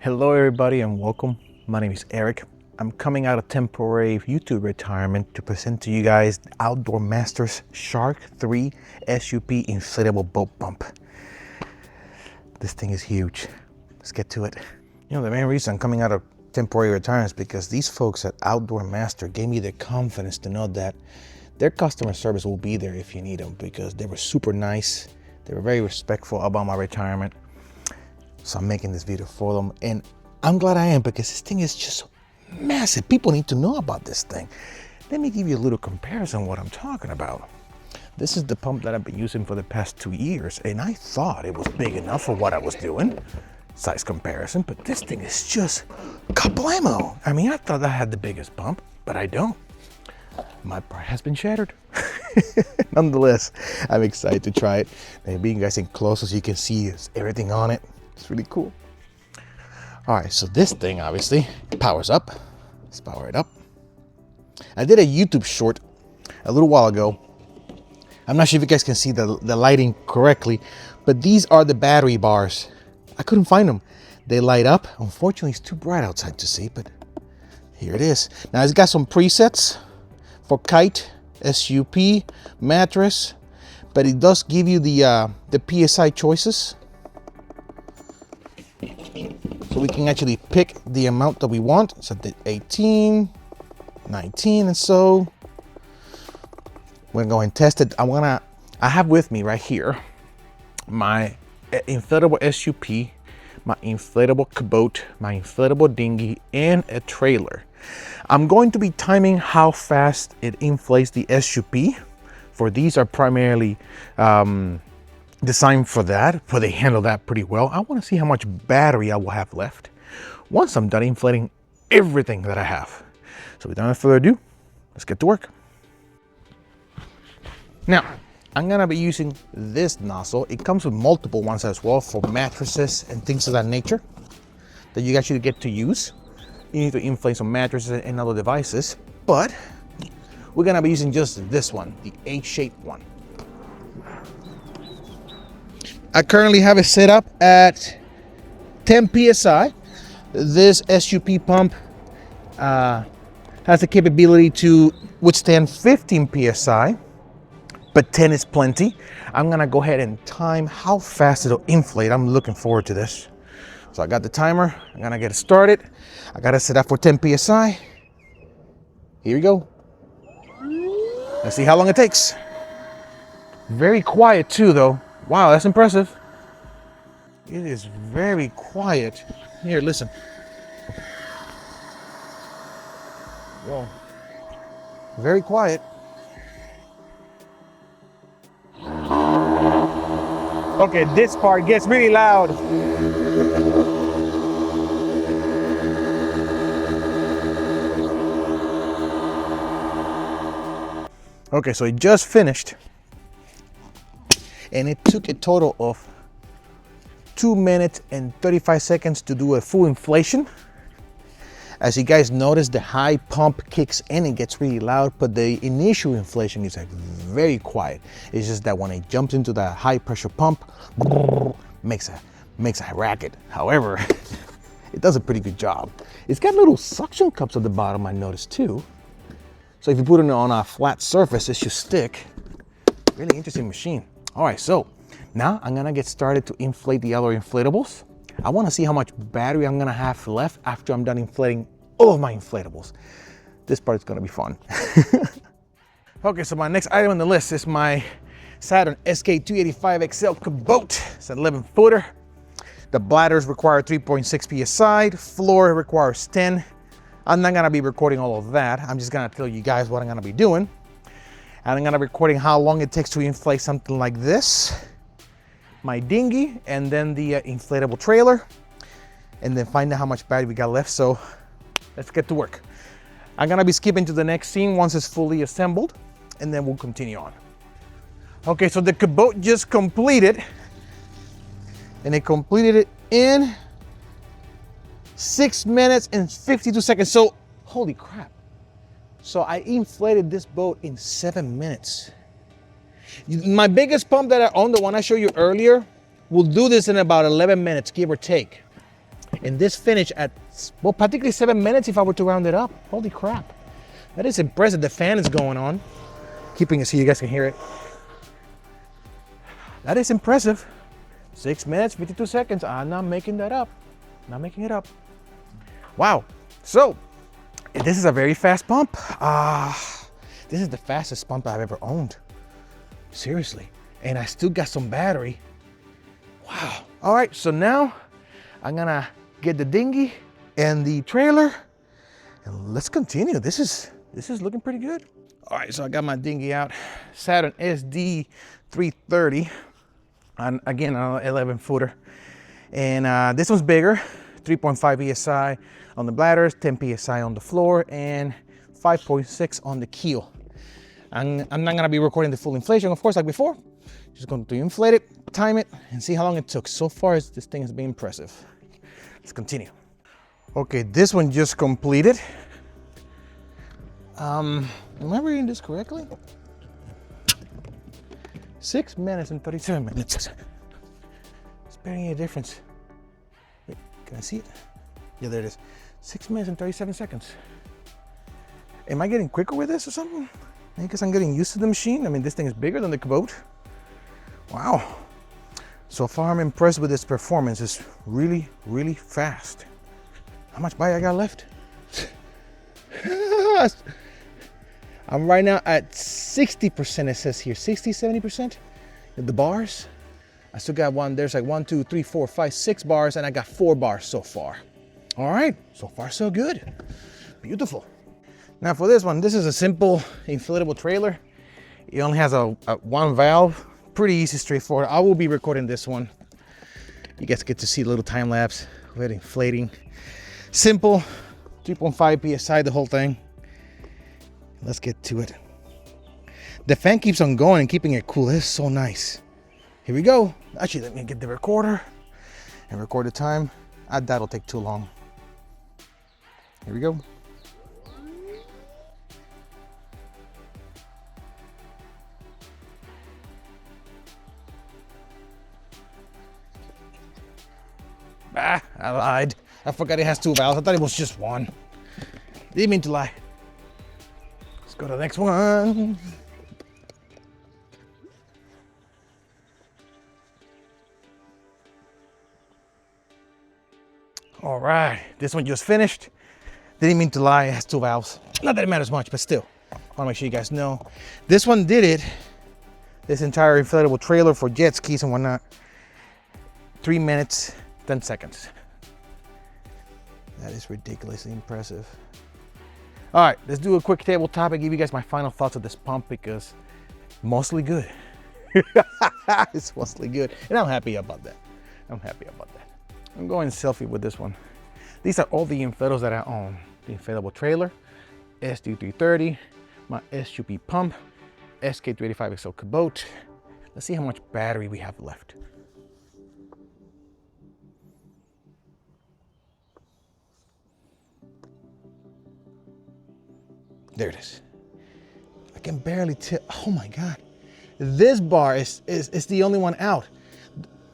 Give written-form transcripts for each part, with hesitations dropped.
Hello everybody and welcome. My name is Eric. I'm coming out of temporary YouTube retirement to present to you guys the Outdoor Masters Shark 3 SUP inflatable boat pump. This thing is huge. Let's get to it. The main reason I'm coming out of temporary retirement is because these folks at Outdoor Master gave me the confidence to know that their customer service will be there if you need them, because they were super nice. They were very respectful about my retirement. So I'm making this video for them, and I'm glad I am, because this thing is just massive. People need to know about this thing. Let me give you a little comparison of what I'm talking about. This is the pump that I've been using for the past 2 years, and I thought it was big enough for what I was doing, size comparison, but this thing is just kablamo. I mean, I thought I had the biggest pump, but I don't. My part has been shattered. Nonetheless, I'm excited to try it. Maybe you guys in close so you can see everything on it. It's really cool. All right, so this thing obviously powers up. Let's power it up. I did a YouTube short a little while ago. I'm not sure if you guys can see the lighting correctly, but these are the battery bars. I couldn't find them. They light up. Unfortunately, it's too bright outside to see, but here it is. Now it's got some presets for kite, SUP, mattress, but it does give you the PSI choices. So we can actually pick the amount that we want. So the 18, 19, and so we're going to go and test it. I have with me right here my inflatable SUP, my inflatable Kabote, my inflatable dinghy, and a trailer. I'm going to be timing how fast it inflates the SUP. For these are primarily designed for that, but they handle that pretty well. I want to see how much battery I will have left once I'm done inflating everything that I have. So without further ado, let's get to work. Now, I'm gonna be using this nozzle. It comes with multiple ones as well for mattresses and things of that nature that you actually get to use. You need to inflate some mattresses and other devices, but we're gonna be using just this one, the H-shaped one. I currently have it set up at 10 PSI. This SUP pump has the capability to withstand 15 PSI, but 10 is plenty. I'm gonna go ahead and time how fast it'll inflate. I'm looking forward to this. So I got the timer, I'm gonna get it started. I got it set up for 10 PSI. Here we go. Let's see how long it takes. Very quiet too though. Wow, that's impressive. It is very quiet. Here, listen. Whoa. Very quiet. Okay, this part gets really loud. Okay, so it just finished. And it took a total of 2 minutes and 35 seconds to do a full inflation. As you guys notice, the high pump kicks in and gets really loud, but the initial inflation is like very quiet. It's just that when it jumps into the high pressure pump, makes a racket. However, it does a pretty good job. It's got little suction cups at the bottom, I noticed too. So if you put it on a flat surface, it should stick. Really interesting machine. All right, so now I'm gonna get started to inflate the other inflatables. I wanna see how much battery I'm gonna have left after I'm done inflating all of my inflatables. This part is gonna be fun. Okay, so my next item on the list is my Saturn SK285XL Kabote. It's an 11-footer. The bladders require 3.6 PSI, floor requires 10. I'm not gonna be recording all of that. I'm just gonna tell you guys what I'm gonna be doing. And I'm gonna be recording how long it takes to inflate something like this, my dinghy, and then the inflatable trailer, and then find out how much battery we got left. So let's get to work. I'm gonna be skipping to the next scene once it's fully assembled, and then we'll continue on. Okay, so the Kabote just completed, and it completed it in 6 minutes and 52 seconds. So, holy crap. So I inflated this boat in 7 minutes. My biggest pump that I own, the one I showed you earlier, will do this in about 11 minutes, give or take. And this finished at, well, practically 7 minutes if I were to round it up. Holy crap. That is impressive. The fan is going on. Keeping it so you guys can hear it. That is impressive. 6 minutes, 52 seconds. I'm not making that up. Not making it up. Wow. So, this is a very fast pump. This is the fastest pump I've ever owned. Seriously. And I still got some battery. Wow. All right, so now I'm gonna get the dinghy and the trailer and let's continue. This is looking pretty good. All right, so I got my dinghy out. Saturn SD 330. And again, an 11 footer. And this one's bigger, 3.5 PSI on the bladders, 10 PSI on the floor, and 5.6 on the keel. I'm not gonna be recording the full inflation, of course, like before. Just going to inflate it, time it, and see how long it took. So far, this thing has been impressive. Let's continue. Okay, this one just completed. Am I reading this correctly? 6 minutes and 37 minutes. It's barely any difference. Wait, can I see it? Yeah, there it is. 6 minutes and 37 seconds. Am I getting quicker with this or something? Maybe because I'm getting used to the machine. I mean, this thing is bigger than the Kabote. Wow. So far, I'm impressed with its performance. It's really, really fast. How much bite I got left? I'm right now at 60%, it says here. 60, 70%? The bars. I still got one. There's like 1, 2, 3, 4, 5, 6 bars, and I got 4 bars so far. All right, so far so good. Beautiful. Now for this one, this is a simple inflatable trailer. It only has a one valve. Pretty easy, straightforward. I will be recording this one. You guys get to see a little time lapse with inflating. Simple, 3.5 PSI, the whole thing. Let's get to it. The fan keeps on going and keeping it cool. It's so nice. Here we go. Actually, let me get the recorder and record the time. That'll take too long. Here we go. I lied. I forgot it has 2 valves. I thought it was just one. Didn't mean to lie. Let's go to the next one. All right, this one just finished. Didn't mean to lie, it has 2 valves. Not that it matters much, but still. I wanna make sure you guys know. This one did it. This entire inflatable trailer for jet skis and whatnot. 3 minutes, 10 seconds. That is ridiculously impressive. All right, let's do a quick tabletop and give you guys my final thoughts of this pump because mostly good. It's mostly good. And I'm happy about that. I'm happy about that. I'm going selfie with this one. These are all the inflatables that I own. The inflatable trailer, SD330, my SUP pump, SK385XL Kabote. Let's see how much battery we have left. There it is. I can barely tell. Oh my God. This bar is the only one out.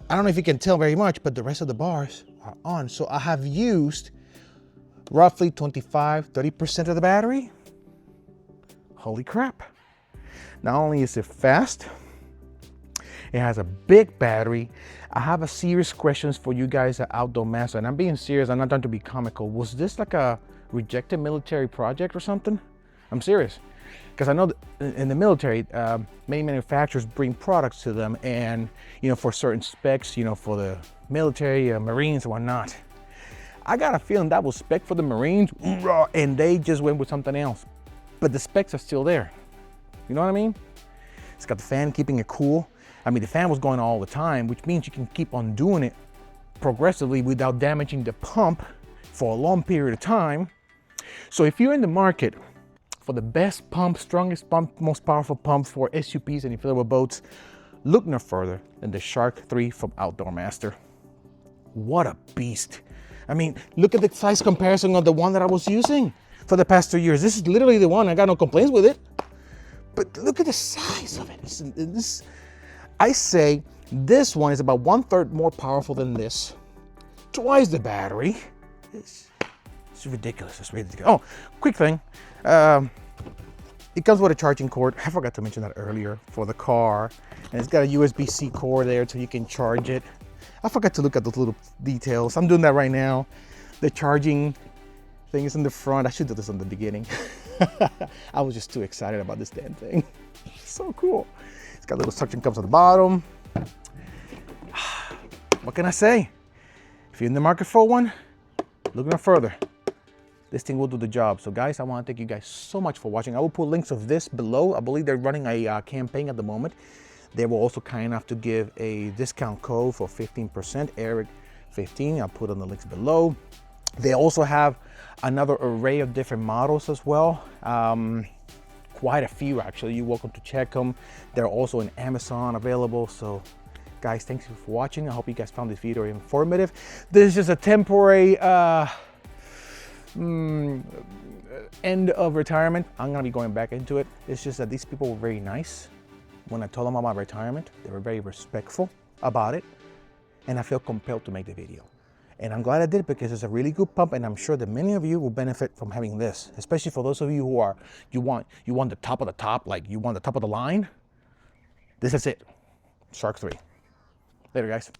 I don't know if you can tell very much, but the rest of the bars are on. So I have used roughly 25, 30% of the battery. Holy crap. Not only is it fast, it has a big battery. I have a serious questions for you guys at Outdoor Master, and I'm being serious. I'm not trying to be comical. Was this like a rejected military project or something? I'm serious. Because I know that in the military, many manufacturers bring products to them and, you know, for certain specs, you know, for the military, Marines and whatnot. I got a feeling that was spec for the Marines and they just went with something else. But the specs are still there. You know what I mean? It's got the fan keeping it cool. I mean, the fan was going all the time, which means you can keep on doing it progressively without damaging the pump for a long period of time. So if you're in the market for the best pump, strongest pump, most powerful pump for SUPs and inflatable boats, look no further than the Shark 3 from Outdoor Master. What a beast. I mean, look at the size comparison of the one that I was using for the past 2 years. This is literally the one, I got no complaints with it. But look at the size of it. I say this one is about 1/3 more powerful than this. twice the battery. It's ridiculous. It's ridiculous. Oh, quick thing. It comes with a charging cord. I forgot to mention that earlier for the car. And it's got a USB-C cord there so you can charge it. I forgot to look at those little details. I'm doing that right now. The charging thing is in the front. I should do this in the beginning. I was just too excited about this damn thing. So cool. It's got little suction cups at the bottom. What can I say? If you're in the market for one, look no further. This thing will do the job. So guys, I want to thank you guys so much for watching. I will put links of this below. I believe they're running a campaign at the moment. They were also kind enough to give a discount code for 15%, Eric15. I'll put on the links below. They also have another array of different models as well. Quite a few actually. You're welcome to check them. They're also in Amazon available. So guys, thanks for watching. I hope you guys found this video informative. This is just a temporary end of retirement. I'm gonna be going back into it. It's just that these people were very nice. When I told them about retirement, they were very respectful about it. And I feel compelled to make the video. And I'm glad I did because it's a really good pump, and I'm sure that many of you will benefit from having this, especially for those of you who are, you want the top of the top, like you want the top of the line. This is it, Shark 3. Later guys.